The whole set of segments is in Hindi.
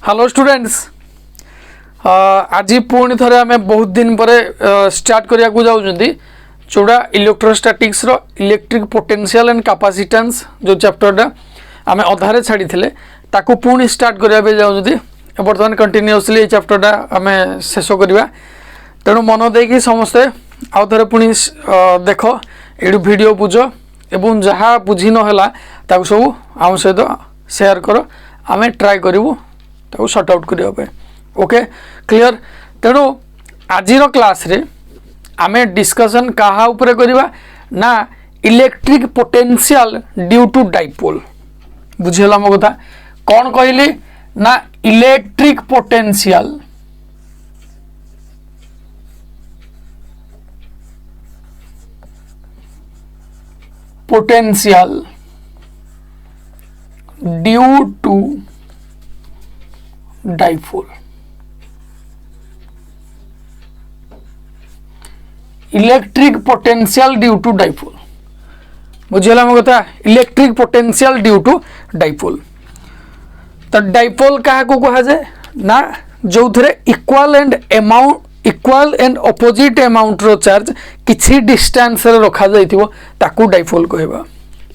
हेलो स्टूडेंट्स, आज पुणी थे आम बहुत दिन पर स्टार्ट करने को जाऊँगी जोड़ा इलेक्ट्रोस्टैटिक्स रो इलेक्ट्रिक पोटेंशियल एंड कैपेसिटेंस जो चैप्टरटा आम अधारे छाड़ी ताकू पुणी स्टार्ट करने जाऊँगी। बर्तमान कंटिन्यूअसली ये चैप्टरटा आम शेष करवा, तेणु मन देकी समस्ते आउ थे पुणी देख ये वीडियो बुझ एवं जहाँ बुझी नहला ताकू सब आम सहित शेयर कर, आम ट्राए करूँ ताकू सॉर्ट आउट करने। Okay clear. तेणु आज क्लास रे आमे डिस्कशन कहा उपरे करिबा ना electric potential due to dipole. बुझेला मो कथा कौन कहली ना electric potential due to dipole. Electric potential due to dipole बुझेला मो कथा। Electric potential due to dipole तो डाइपोल क्या को कहा जाए ना जो थे इक्वल एंड अपोजिट अमाउंट रो चार्ज किसी डिस्टेंस रे रखा जाइथिबो ताकू डाइपोल कहबा।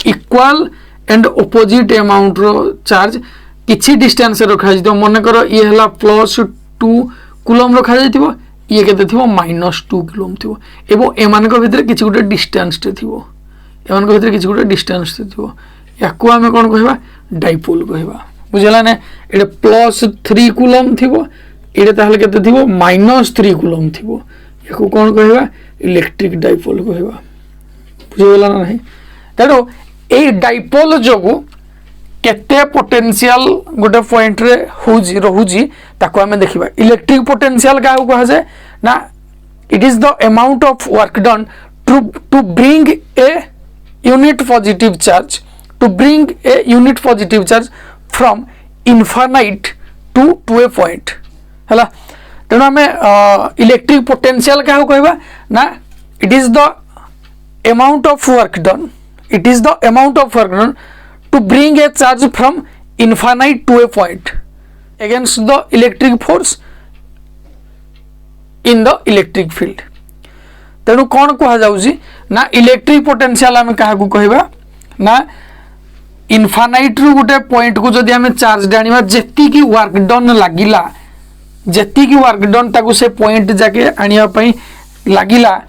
इक्वल एंड अपोजिट अमाउंट रो चार्ज किसी डिस्टेंस रखा जाइथिबो, मन कर ये हला +2 कूलम रखा जाइथिबो, ये केते थिबो -2 कूलम थिबो एवं एमानक भितर किछि गुटे डिस्टेंस ते थिबो, एमानक भितर किछि गुटे डिस्टेंस ते थिबो। याकू आमे कोन कहबा डाइपोल कहबा। बुझला ने एडे +3 कूलम थिबो, एडे ताहले केते थिबो -3 कूलम थिबो, याकू कोन कहबा इलेक्ट्रिक डाइपोल कहबा। बुझला ना नहीं। तेरो ए डाइपोल जोगु केते पोटेंशियल गोटे पॉइंट रे होजी रहुजी ताको हमें देखिबा। इलेक्ट्रिक पोटेंशियल का कहा जाए ना it is the amount of work done to bring a unit positive charge from infinite to a point हैला। तेणु आम इलेक्ट्रिक पोटेंशियल क्या कहबा ना it is the amount of work done to bring a charge from infinite to a point against the electric force in the electric field। तेणु कौन कहा जाउजी ना इलेक्ट्रिक पोटेंशियल आम क्या कहबा ना इनफाइनाइट रु गोटे पॉइंट को जदि आम चार्ज डाणीबा जेती की वर्क डन लागिला, जेती की वर्क डन ताकू से पॉइंट जाके आनिया पई लागिला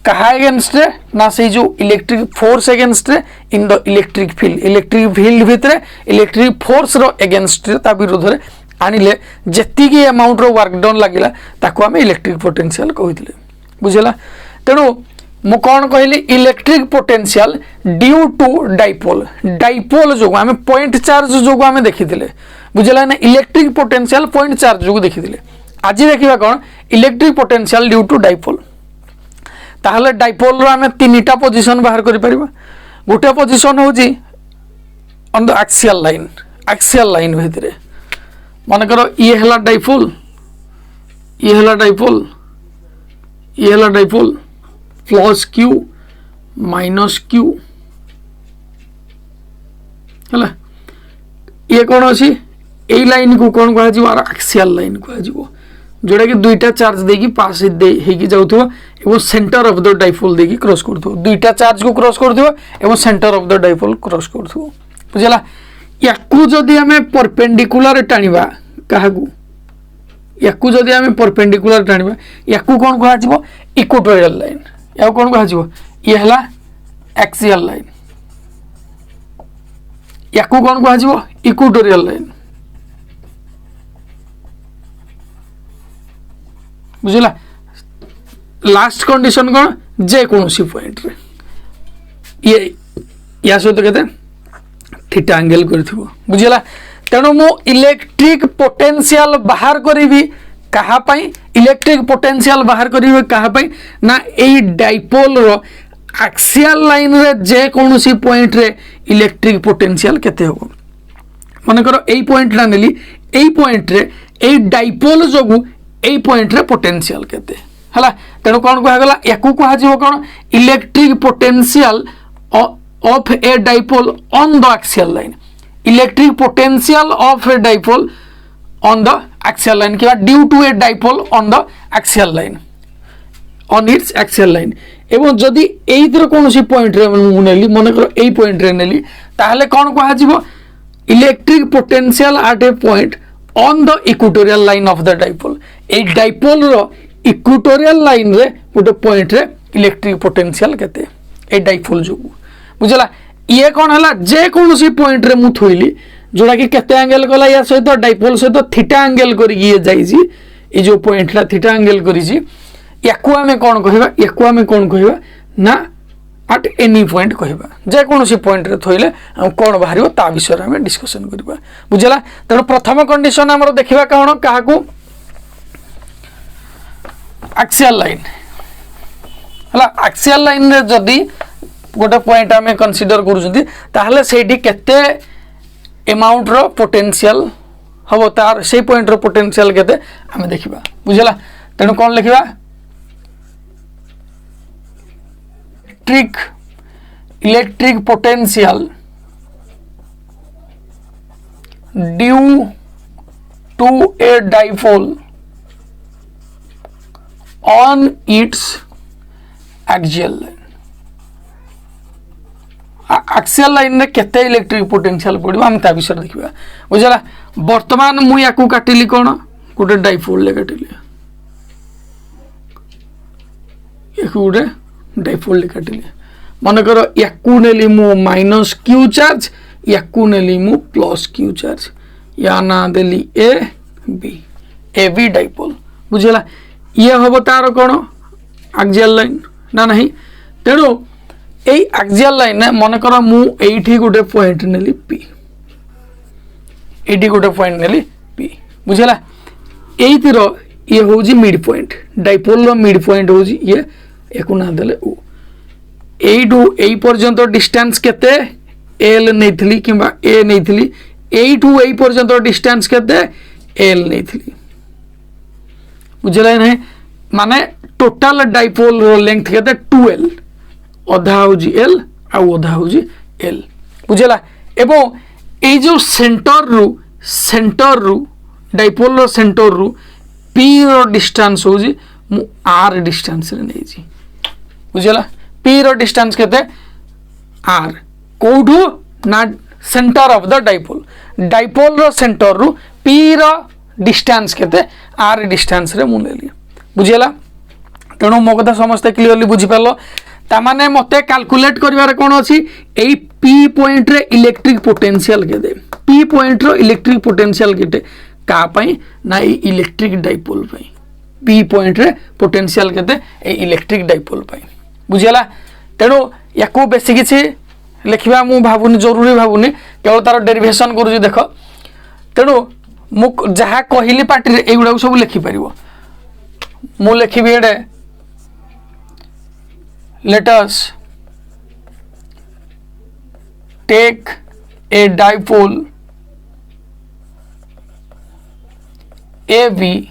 कहा एगेंस्ट रे ना से जो इलेक्ट्रिक फोर्स एगेंस्ट रे इन द इलेक्ट्रिक फील्ड भितर इलेक्ट्रिक फोर्स रो एगेंस्ट रे ता विरोध रे आनिले जेती की अमाउंट रो वर्क डन लागिला ताको हमें इलेक्ट्रिक पोटेंशियल कहितले। बुझला। तेणु मु कौन कहली electric potential due to dipole जो आम पॉइंट चार्ज जो आम देखिथिले। बुझला ना इलेक्ट्रिक पोटेंशियल पॉइंट चार्ज जो देखिथिले। आज देखिबा कौन electric potential due to dipole. ताहले डाइपोल रो आमे तीनटा पोजीशन बाहर करि परिबा। गोटे पोजीशन होजी ऑन द एक्सियल लाइन भितरे मन करो ये हला डाइपोल, ये हला डाइपोल, ये हला डाइपोल +q -q हला। ये कौन अछि ए लाइन को कौन कहा जिवो एक्सियल लाइन कहा जिवो जोड़ा कि दुईटा चार्ज देकी पास हेकी जाउथो एवं सेंटर ऑफ द डाइपोल देकी क्रॉस करथो। दुईटा चार्ज को क्रॉस करथो एवं centre of the dipole cross करथो। बुझला। याकू जदि हमें परपेंडिकुलर टाणीबा काहाकू, याकू जदि हमें परपेंडिकुलर टाणीबा याकू कोन कहा जिवो इक्वेटोरियल लाइन, या कोन कहा जिवो ये हला एक्सियल लाइन, याकू कोन कहा जिवो इक्वेटोरियल लाइन। बुझला। लास्ट कंडीशन कौन जे कौन सी पॉइंट रे ये या सहित केते थीटा एंगल करथिबो। बुझला। तेणु मु इलेक्ट्रिक पोटेंशियल बाहर करिवि कहा पई, इलेक्ट्रिक पोटेंशियल बाहर करिवि कहा पई ना एई डाइपोल रो एक्सियल लाइन रे जे कौन सी पॉइंट रे इलेक्ट्रिक पोटेंशियल केते हो। मन करो एई पॉइंट ना नेली, एई पॉइंट रे एई डाइपोल जोगु एई पॉइंट रे पोटेंशियल केते हला। तेणु कौन कहा गला याकू कहा जिवो कौन electric potential of a dipole on the axial line. Electric potential of a dipole on the axial line कि due to a dipole on the axial line on its axial line एवं जदि एइथर कोनोसी पॉइंट रे मु नेली मन कर एई पॉइंट रे नेली ताहले कोन कहा जिवो electric potential at a point on the equatorial line of the dipole ए डाइपोल रो इक्वेटोरियल लाइन रे गोटे पॉइंट रे इलेक्ट्रिक पोटेंशियल केते ए डाइपोल जो बुझला ये कौन है जे कौन सी पॉइंट रे मु थोइली जोड़ा कि केते एंगल कला या सहित डाइपोल सहित थीटा एंगल करी ये जाईजी ए जो पॉइंट ला थीटा एंगल करीजी याकू आमे कोन कहबा ना एट एनी पॉइंट कहबा जे कौन सी पॉइंट रे थोइले हम कोन बाहरियो ता विषय रे हम डिस्कशन करबा बुझला त प्रथम कंडीशन हमर देखिबा कोन काहाकू एक्सियल लाइन हला एक्सियल लाइन रे जदी गोटे पॉइंट आम कनसीडर करूँ ताहले सेठी केते अमाउंट रो पोटेंशियल हम तार से पॉइंट रो पोटेंशियल केते आम देखिबा बुझला तेणु कौन लिखिबा electric potential due to a dipole on its axial line axial line रे केते इलेक्ट्रिक पोटेंशियल पड़ो आम ता विषय देखिबा बुझला वर्तमान मु याकू काटिली कोन गोटे डाइपोल ले काटिली याकू गोटे डाइपोल ले काटिली मन कर याकू नेली मु माइनस क्यू चार्ज याकू नेली मु प्लस क्यू चार्ज या ना देली ए बी डाइपोल बुझला ये हबो तार कोन एक्सियल लाइन ना नहीं तेणु ए एक्सियल लाइन मन कर मु एठी गोटे पॉइंट नेली पी एठी गोटे पॉइंट नेली पी बुझला एतिर ये होजी मिड पॉइंट डाइपोल रो मिड पॉइंट होजी ये एको ना देले ओ एठू एई पर्यंत डिस्टेंस केते एल नेथली किबा ए नेथली एठू एई पर्यंत डिस्टेंस केते एल नेथली बुझला नहीं माने टोटल डाइपोल रो लेंथ केते 2l अधा होजी एल आ अधा होजी एल बुझला एवं ए जो सेंटर रु डाइपोल रो सेंटर रु पी रो डिस्टेंस होजी मु आर डिस्टेंस रे नै जी बुझला पी रो डिस्टेंस केते आर कोठू ना सेंटर ऑफ द डाइपोल रो सेंटर रु पी रो डिस्टेंस केते आर डिस्टेंस रे मु लेली बुझला तेणु मो कथा समस्त क्लियरली बुझी पालो तामाने मते कैलकुलेट करिवार कोन अछि एई पी पॉइंट रे इलेक्ट्रिक पोटेंशियल केते पी पॉइंट रो इलेक्ट्रिक पोटेंशियल केते का पई ना ई इलेक्ट्रिक डाइपोल पई पी पॉइंट रे पोटेंशियल केते ए इलेक्ट्रिक डाइपोल पई बुझला तेणु याकू बेसी किछि लिखिबा मु भाबुनी जरूरी भाबुनी केवल तार डेरिवेशन करूजी देखो तेणु मु जहा कहिली पार्टी रे एगुडा सब लिखि परिबो मु लिखिबी एडे let us take a dipole AB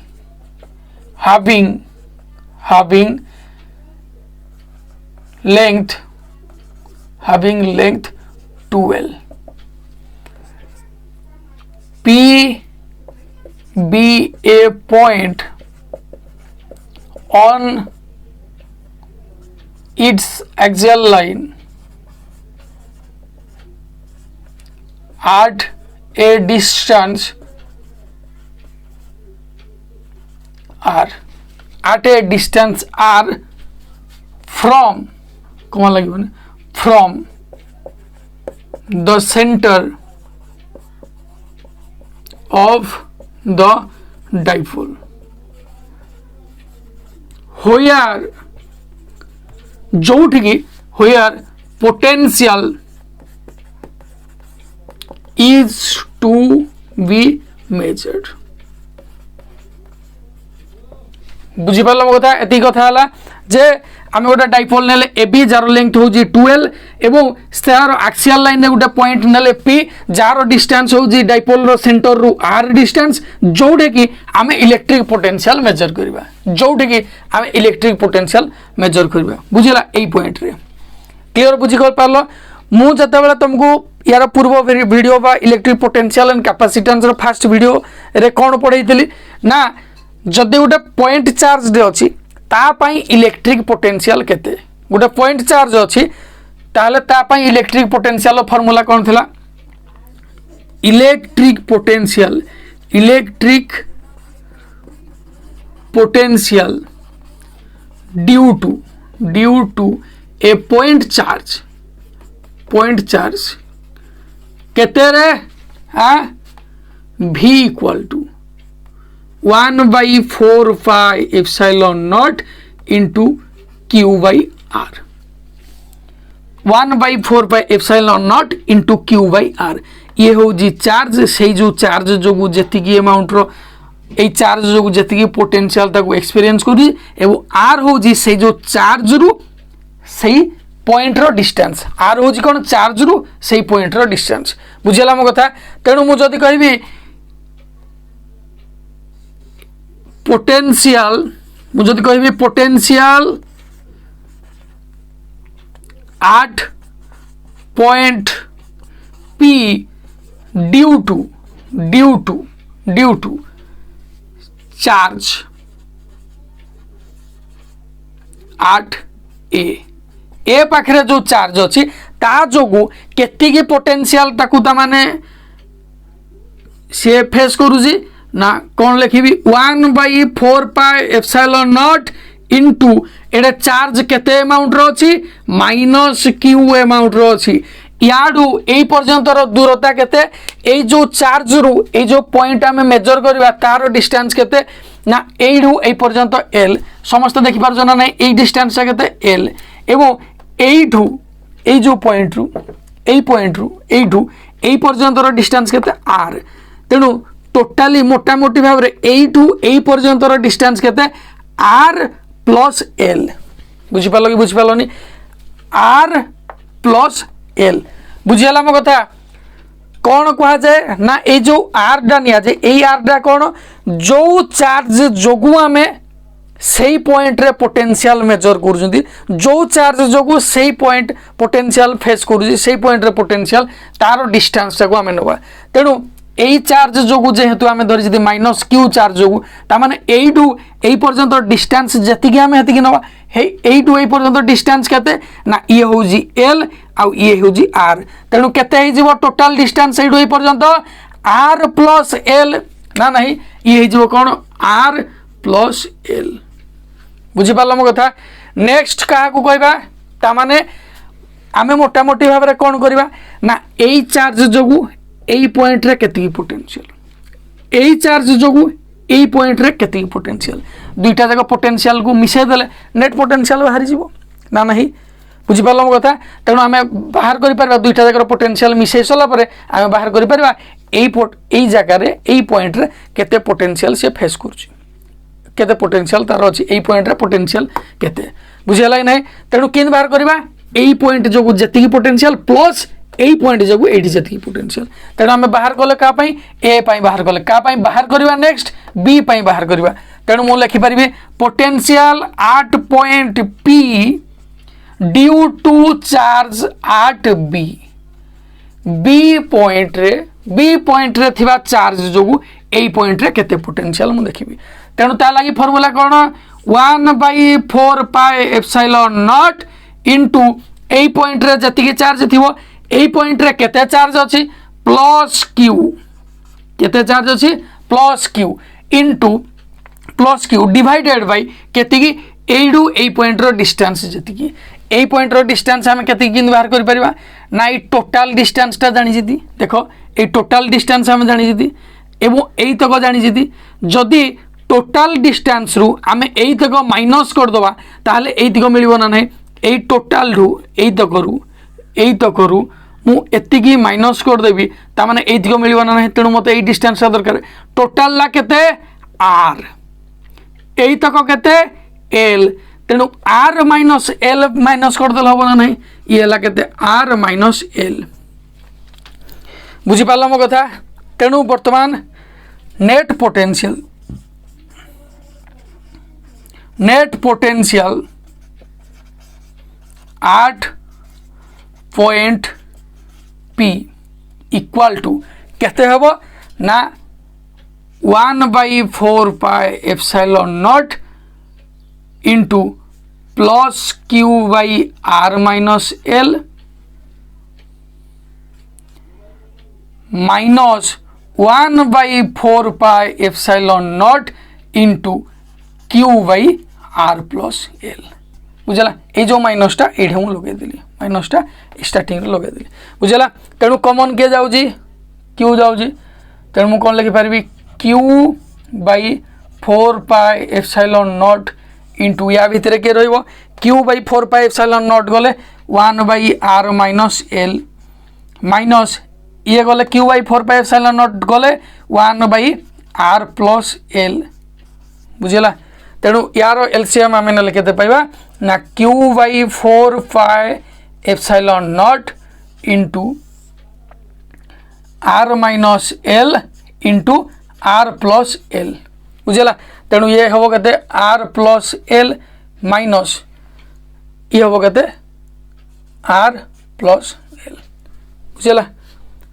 having length 2l P be a point on its axial line at a distance r from the center of the dipole where potential is to be measured बुझी पाल मो कथा एति कथा हला जे आमे गोटा डाइपोल नेले एबी जार लेंथ होजी 12 एवं स्टार एक्सियल लाइन ने गोटा पॉइंट नेले पी जार डिस्टेंस होजी डाइपोल रो सेंटर रु आर डिस्टेंस जोडे की आमे इलेक्ट्रिक पोटेंशियल मेजर करबा जोडे की आमे इलेक्ट्रिक पोटेंशियल मेजर करबा बुझिला एई पॉइंट रे क्लियर बुझी कर पालो मु जते बेला तुमको यार पूर्व वीडियो बा इलेक्ट्रिक पोटेंशियल एंड कैपेसिटेंस रो फास्ट वीडियो रे कोन पढैथिली ना जदि गोटे पॉइंट चार्ज दे अछि ता पई इलेक्ट्रिक पोटेंशियल केते गोटे पॉइंट चार्ज अछि ताले ता पई इलेक्ट्रिक पोटेंशियल रो फार्मूला कोन थिला electric potential due to a point charge केते रे हाँ V equal to 1/4 pi epsilon not into Q by R 1/4 pi epsilon not into Q by R ये हूँ चार्ज से जो चार्ज जो जी अमाउंट रो ए चार्ज जो जी पोटेंशियल ताको एक्सपीरियंस करी एवं R हूँ से जो चार्ज रु सही पॉइंट रो डिस्टेंस आर हूँ कौन चार्ज रु सही पॉइंट रो डिस्टेंस बुझेला मो कथा तेणु मु जदि कहबी potential at point P due to charge at ए पाखरे जो चार्ज अच्छी ता जोगु केतिकी पोटेंशियल ताकू ता माने से फेस करूजी ना कौन लिखी 1/4 पाई एप्सिलॉन नॉट इंटू एडे चार्ज केते अमाउंट रो अछि माइनस क्यू अमाउंट रो अछि याडू एई पर्यंत रो दूरता केते एई जो चार्ज रु एई जो पॉइंट हमें मेजर करबा तार डिस्टेंस केते ना एइडू एई पर्यंत एल समस्त देखि पार जना नै एई डिस्टेंस केते एल एवं एइठू एई जो पॉइंट रु एइठू एई पर्यंत रो डिस्टेंस केते आर तेनु टोटाली मोटा मोटी भाव रे एइठू एई पर्यंत रो डिस्टेंस केते आर प्लस एल बुझी पालो कि बुझी पालोनी आर प्लस एल बुझीला मो कथा कौन कहा जाए ना ए जो आर डा निया जाए ए आर डा कौन जो चार्ज जोगु आमे सही पॉइंट रे पोटेंशियल मेजर करूछंती जो चार्ज जोगु सही पॉइंट पोटेंशियल फेस करूछी सही पॉइंट रे पोटेंशियल तारो डिस्टेंस को आमे नबा तेनु एई चार्ज जोगु जेहेतु आमे धरि जदी माइनस क्यू चार्ज जोगु ता माने एइडू एई पर्यंत डिस्टेंस जति आमे हेति नबा हे एइडू एई पर्यंत डिस्टेंस केते ना ये होजी एल आउ ये होजी आर तेनु केते हे जीवो टोटल डिस्टेंस एइडू एई पर्यंत आर प्लस एल ना नहीं ये हे जीवो कोन आर प्लस एल बुझी पारल मो कथा नेक्स्ट कहा को कहबा ता माने आमे मोटा मोटी भाव रे कोन करबा ना एई चार्ज जोगु एई पॉइंट रे केति पोटेंशियल एई चार्ज जोगु एई पॉइंट रे केति पोटेंशियल दुईटा जगह पोटेंशियल को मिसे देले नेट पोटेंशियल बाहरी जीवो ना नहीं बुझी पारल मो कथा तेणु आमे बाहर करि परबा दुईटा जगह पोटेंशियल मिसे सला परे आमे बाहर करि परबा एई जगह रे एई पॉइंट रे केते पोटेंशियल से फेस करछि केते पोटेंशियल तार अछि एई पॉइंट रे पोटेंशियल केते बुझिला कि नहीं तेणु केन बाहर करबा एई पॉइंट जोगु जति पोटेंशियल प्लस एई पॉइंट जोगु एडी जति पोटेंशियल तेणु आमे बाहर कले का पई ए पई बाहर कले का पई बाहर करबा नेक्स्ट बी पई बाहर करबा तेणु मु लिखि परिबे potential at point P due to charge at B point रे थिबा चार्ज जोगु एई पॉइंट रे केते पोटेंशियल मु देखिबी तेणु ता लागि formula cone 1/4 pi epsilon not into AE point रे जति चार्ज थिबो एई पॉइंट रे केते चार्ज अछि प्लस क्यू केते चार्ज अछि plus q into plus q divided by केति एडू एई पॉइंट रो डिस्टेंस जति एई पॉइंट रो डिस्टेंस हम केति बाहर कर परिबा ना ए टोटल डिस्टेंस ता जानि जति देखो ए टोटल डिस्टेंस हम जानि जति एवं एई तक जानि जति जदि टोटल डिस्टेंस रु आमे एई तक माइनस कर दबा ताले एई तक मिलिबो ना नै एई टोटल रु एई तक रु मु एतिकी माइनस कर देबी ता माने एई तक मिलिबो ना नै तेणु मते एई डिस्टेंस दरकार टोटल ला केते आर एई तक केते एल तेणु आर माइनस एल माइनस कर देल हबो ना नै ये ला केते आर माइनस एल बुझी पाला मो कथा तेणु वर्तमान net potential at point P equal to केते हबो ना 1/4 pi epsilon not into plus Q by R minus L minus 1/4 pi epsilon not into Q by R plus L बुझला ये जो माइनसटा ये लगे देली माइनसटा स्टार्टिंग लगे देली बुझला तेणु कॉमन के जाउजी Q जाउजी तेणु मु कोन लिखि पारबी Q by 4 pi epsilon not into या भितर के रहिबो Q by 4 pi epsilon not गले 1/R माइनस L माइनस ये गले Q by 4 pi epsilon not गले 1/R प्लस L बुझला तेणु यार एलसीएम आम ना केते पाइबा ना Q by 4 pi epsilon not into R minus L into R plus L बुझला तेणु ये हम कहते R प्लस L माइनस ये हम कहते R प्लस L बुझला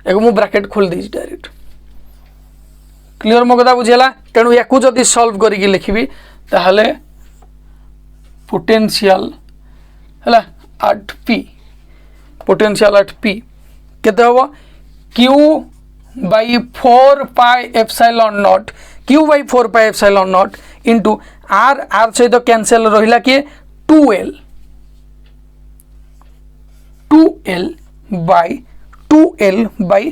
एक मु ब्रैकेट खोल दी डायरेक्ट क्लियर मो कथा बुझेला तेणु या जदि सॉल्व करिक लिखिबी ताहले पोटेंशियल हला at P potential at P केते हबो Q by 4 pi epsilon nought Q by 4 pi epsilon not into R R सहित कैंसिल रहिला कि 2L by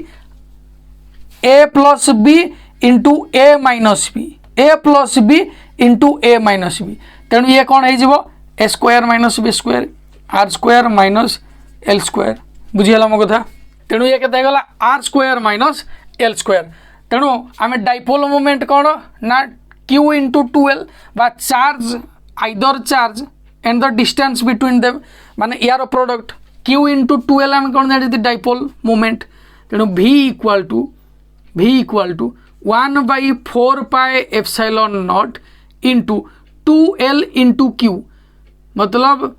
A plus B into A minus B A plus B into A minus B तेणु ये कौन है A square minus B square R square minus L square बुझीगला मो कथा तेणु ये केते गला R square minus L square तेणु आम डाइपोल मोमेंट कौन ना Q इंटू 2L बा charge either charge and the distance between them माने यार प्रोडक्ट Q इंटू 2L आम कौन जानी डाइपोल मोमेंट तेणु V equal to 1/4 pi epsilon not into 2L into Q मतलब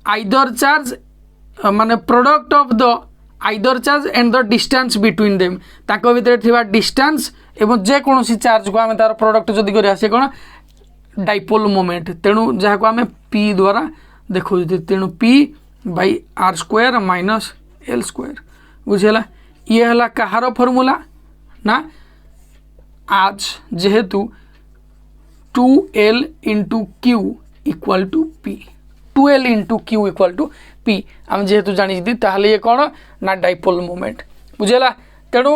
आइदर चार्ज माने product of the either charge and the distance between them ताको भितर थिबा डिस्टेंस एवं जे कोनोसी चार्ज को आमे तार प्रोडक्ट जदि करिया से कोन डाइपोल मोमेंट तेणु जहाँ को आमे P द्वारा देखो तेणु P by R square minus L square बुझेला ये हला कहार फॉर्मूला ना आज जेहेतु 2L into Q equal to P 2L into Q equal to P आम जेहेतु जानी ताहले ये कौन ना डाइपोल मोमेंट बुझेला तेणु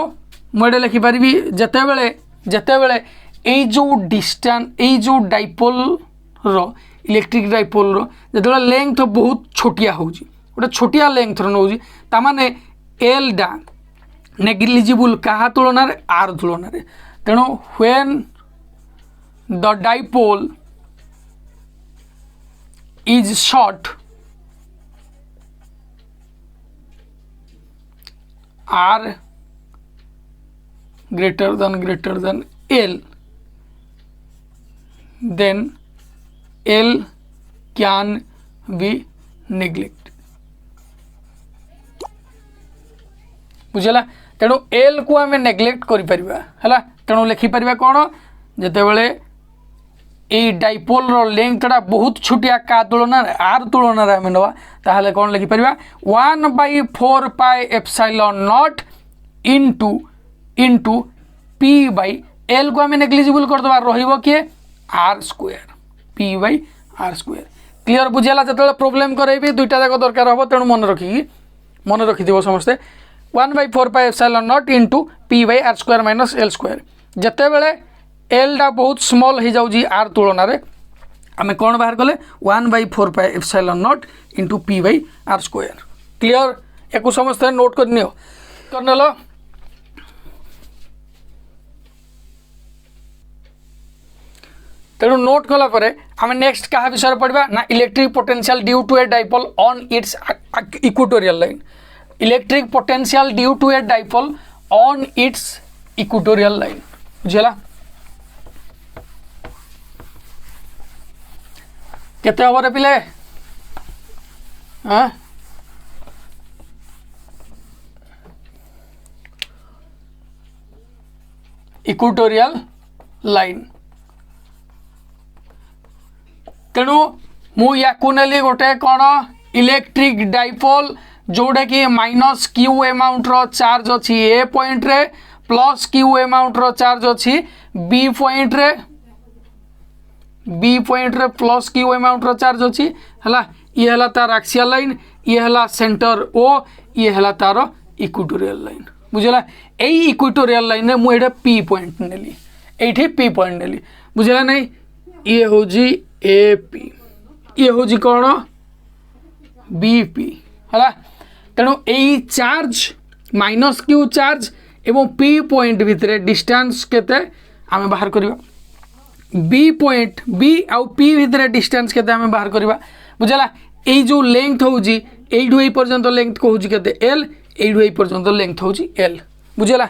मुझे लिखिपारि जितेबले ये जो डिस्टेंस ये जो डाइपोल रो इलेक्ट्रिक डाइपोल रो जिते लेंथ बहुत छोटिया हो गोटे छोटिया लेंथ नौ ताने एल डा नेग्लिजिबल क्या तुलन आर तुलन तेणु when the dipole is short R greater than L then L can be neglected बुझला तेणु L को आम नेग्लेक्ट करा तेणु लिखिपर कौन जितेबले ये डाइपोल रो लेंथटा बहुत छोटिया का तुलन आर तुलन आम नवा ताहले कौन लिखिपर 1/4 pi epsilon not into P by L को आम नेग्लिजिबल करदे रहिबो किए R square P by R square clear बुझेला जो प्रोब्लेम करेबी दुईटा जाक दरकार हम तेणु मन रखिथो समस्ते 1/4 pi epsilon not into P by R square minus L square जितेबले L डा बहुत स्मॉल हो जाऊँगी R तुलन आम कौन बाहर कले 1/4 pi epsilon not into P by R square clear एक समस्ते नोट करनेल तेणु नोट कलापर आम नेक्स्ट क्या विषय पढ़ा ना electric potential due to a dipole on its equatorial line electric potential due to a dipole on its equatorial line बुझेला केते हम रे पिले हाँ इक्वेटोरियल लाइन तेणु मु याकू नेली गोटे कौन इलेक्ट्रिक डाइपोल जोड़ा कि माइनस क्यू अमाउंट रो चार्ज अच्छी ए पॉइंट रे प्लस क्यू अमाउंट रो चार्ज अच्छी बी पॉइंट रे प्लस क्यू अमाउंट रो चार्ज अच्छी है ये है तार एक्सियल लाइन ये है सेंटर ओ ये है तार इक्वेटोरियल लाइन बुझला यही इक्वेटोरियल लाइन में मुझे पी पॉइंट नेली ये पी पॉइंट नेली बुझला नहीं ये हूँ ए पी ये हूँ कौन बी पी है तेणु यही चार्ज माइनस क्यू चार्ज एवं पी पॉइंट भितर डिस्टेंस केते आमे बाहर करिबा बी पॉइंट बी आउ पी भितर डिस्टेंस केते आमे बाहर करिबा बुझला एई जो लेंथ होउजी एइडु एई पर्यंत लेंथ को होउजी केते एल एइडु एई पर्यंत लेंथ होउजी एल बुझला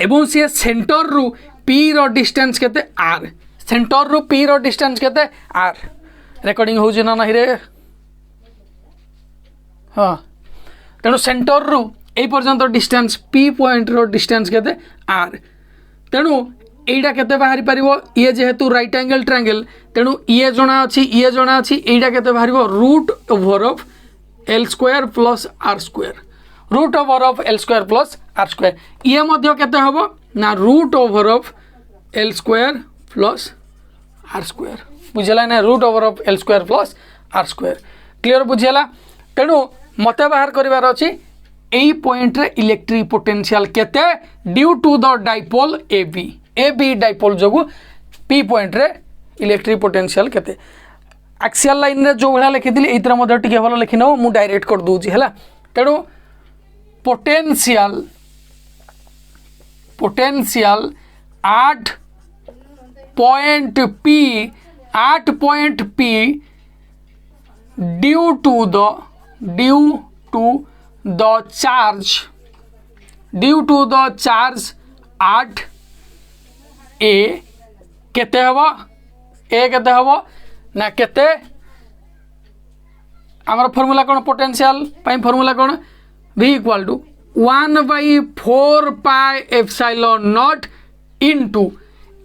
एवं से सेंटर रु पी रो डिस्टेंस केते आर सेंटर रु पी रो डिस्टेंस केते आर रेकॉर्डिंग होउजी ना नाही रे हाँ तेणु सेंटर रु ए पर्यंत डिस्टेंस पी पॉइंट रो डिस्टेंस केते आर तेणु एटा केते बाहरी पारिबो ये जेहेतु राइट एंगल ट्रायंगल तेणु ये जणा अछि एटा केते बाहरिबो root over of L square plus R square root over of L square plus R square ये मध्य केते हबो ना root over of L square plus R square बुझला ना root over of L square plus R square clear बुझला तेणु मते बाहर करिवार अछि एई पॉइंट रे इलेक्ट्रिक पोटेंशियल केते due to the dipole A B dipole जोगु पी पॉइंट रे इलेक्ट्रिक पोटेंशियल केते एक्सियल लाइन रे जो भला लिखि दिली एतर मधे टिके भलो लिखि नओ मु डायरेक्ट कर दूची हला तेणु potential 8 point P due to the charge 8 A केते हबो ए केते हबो ना केते आमर फार्मूला कोन पोटेंशियल पाई फार्मूला कोन v equal to 1/4 pi epsilon not into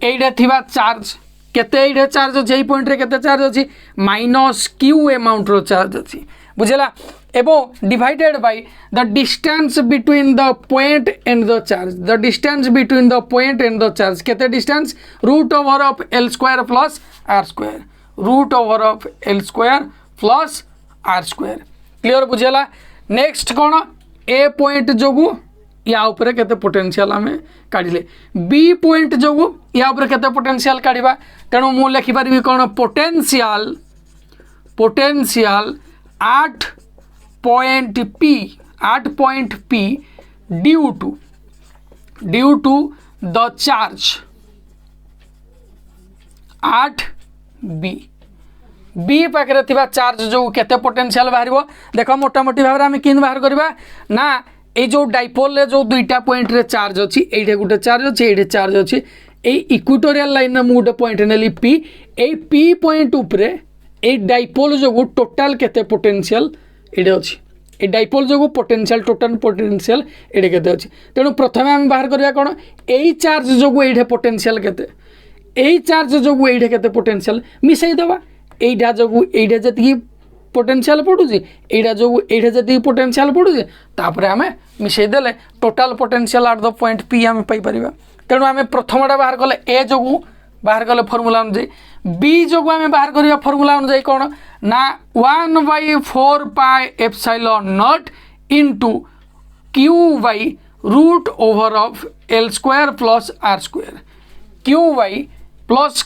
एडे थिबा चार्ज केते एडे चार्ज अछि एई पॉइंट रे केते चार्ज अछि माइनस क्यू अमाउंट रो चार्ज अछि बुझला एबो divided by the distance between the point and the charge the distance between the point and the charge केते distance root over of L square plus R square root over of L square plus R square clear बुझला नेक्स्ट कोन ए पॉइंट जोगु या ऊपर केते पोटेंशियल आमे काढिले बी पॉइंट जोगु या ऊपर केते पोटेंशियल काढिबा तेणु मु लिखि परबी कोन potential 8 point P due to the charge 8 B पाखरे थिबा चार्ज जो केते पोटेंशियल बाहरिबो देखो मोटा मोटी भाबरे हम किन बाहर करबा ना ए जो डाइपोल रे जो दुईटा पॉइंट रे चार्ज अछि एठे गुटे चार्ज अछि एठे चार्ज अछि ए इक्वेटोरियल लाइन रे मु गुटे पॉइंट नेली P ए P पॉइंट ऊपरे ए डाइपोल जो टोटल केते पोटेंशियल एडे अछि ए डाइपोल जो पोटेंशियल टोटल पोटेंशियल एडे केते अछि तेणु प्रथमे हम बाहर करिया कोन एई चार्ज जो एठे पोटेंशियल केते एई चार्ज जो एठे केते पोटेंशियल मिसई देबा एइडा जो एइडा जति पोटेंशियल पडुजी एइडा जो एइडा जति पोटेंशियल पडुजी तापरे हमें मिसई देले total potential at the point P हम पाई परिबा तेणु हमें प्रथमटा बाहर कले ए जो बाहर कले फार्मूला अनुसार बी जो हमें बाहर करिया फार्मूला अनुसार कोन ना 1/4 pi epsilon not into q by root over of L square plus R square q by plus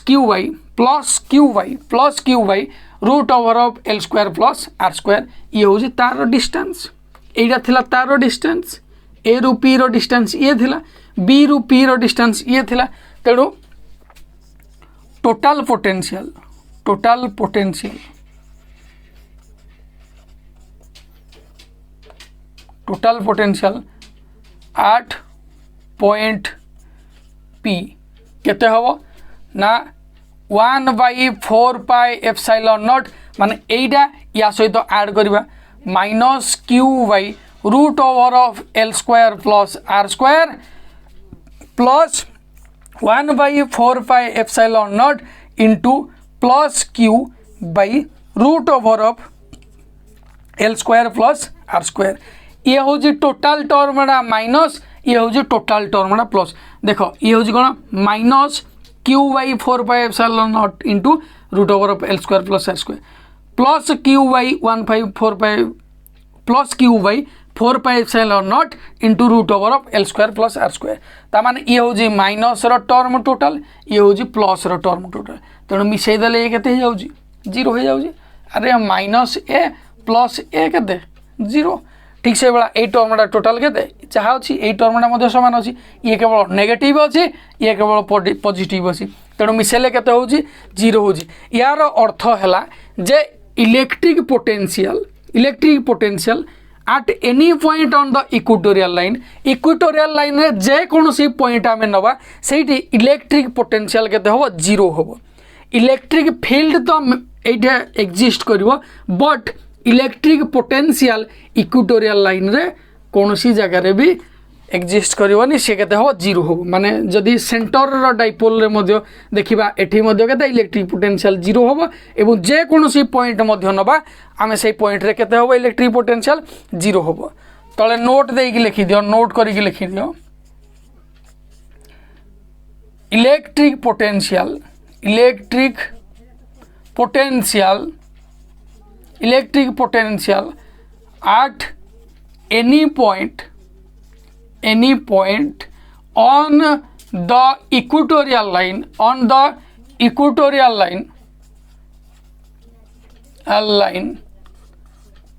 Q by root over of L square plus R square ये होजी तार डिस्टेंस एटा थिला तार डिस्टेंस ए रु पी रो डिस्टेंस ये थिला बी रु पी रो डिस्टेंस ये थिला तेणु टोटल पोटेंशियल 8 पॉइंट P केते हबो ना 1/4 पाई एप्सिलॉन नॉट माने एइडा या सहित ऐड करबा minus q by root over of L square plus R square plus 1/4πε0 into plus Q by root over of L square plus R square. ये हूँ टोटाल टर्मटा माइनस ये हूँ टोटाल टर्मटा प्लस। देख ये हूँ कौन minus q by 4πε0 into root over of L square plus R square plus Q by 1/4π plus Q by 4πε0 into root over of L square plus R square. तामान ये हूँ माइनस टर्म टोटाल ये हूँ प्लस टर्म टोटाल तेणु मिसेदेले ये केते हो जाउजी 0 हो जाउजी। अरे माइनस ए प्लस ए केते 0 ठीक से बेला ए टर्मटा टोटाल केते जहाँ अच्छी ये टर्मटा मध्य समान अच्छी ये केवल नेगेटिव अच्छी ये केवल पॉजिटिव अच्छी तेणु मिसेले केते हो 0 हो। यार अर्थ है जे electric potential at any point on the equatorial line रे जे कौन सी पॉइंट आम नवा से इलेक्ट्रिक पोटेंशियल केते हो 0 हो। इलेक्ट्रिक फील्ड तो ये एक्जिस्ट करिवो but electric potential equatorial line रे कौन सी जगह रे भी एक्जिस्ट करिवनी से केते हो 0 हो। माने जदि सेंटर रो डाइपोल रे मध्य देखिबा एठी मध्य केते इलेक्ट्रिक पोटेंशियल 0 हो एवं जे कौन सी पॉइंट मध्य नबा आमे से पॉइंट रे केते हो इलेक्ट्रिक पोटेंशियल 0 हो। तले नोट देकी लिखि दियो नोट करके लिखि दियो electric potential at any point on the equatorial line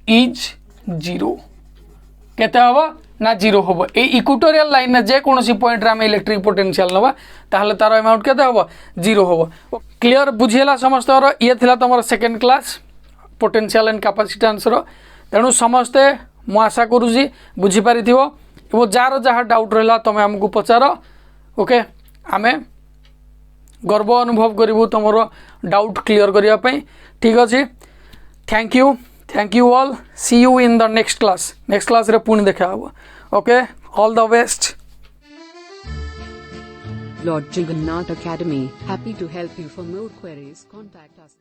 is 0 केते हबो ना 0 हबो। ए इक्वेटोरियल लाइन ने जे कोनोसी पॉइंट रे हम इलेक्ट्रिक पोटेंशियल नबा ताहले तार अमाउंट केते हबो 0 हबो। क्लियर बुझियला समस्त ये थिला तमर second class potential and capacitance रो तेणु समस्ते मु आशा करूँ बुझी पारिथिबो वो जार जहाँ डाउट रहा तुम आमको पचार ओके आमे गर्व अनुभव करूँ तुम डाउट क्लियर करने ठीक अच्छे। Thank you all see you in the next class रे पुणी देखा okay all the best. Lord Jagannath Academy, happy to help you. For more queries, contact us.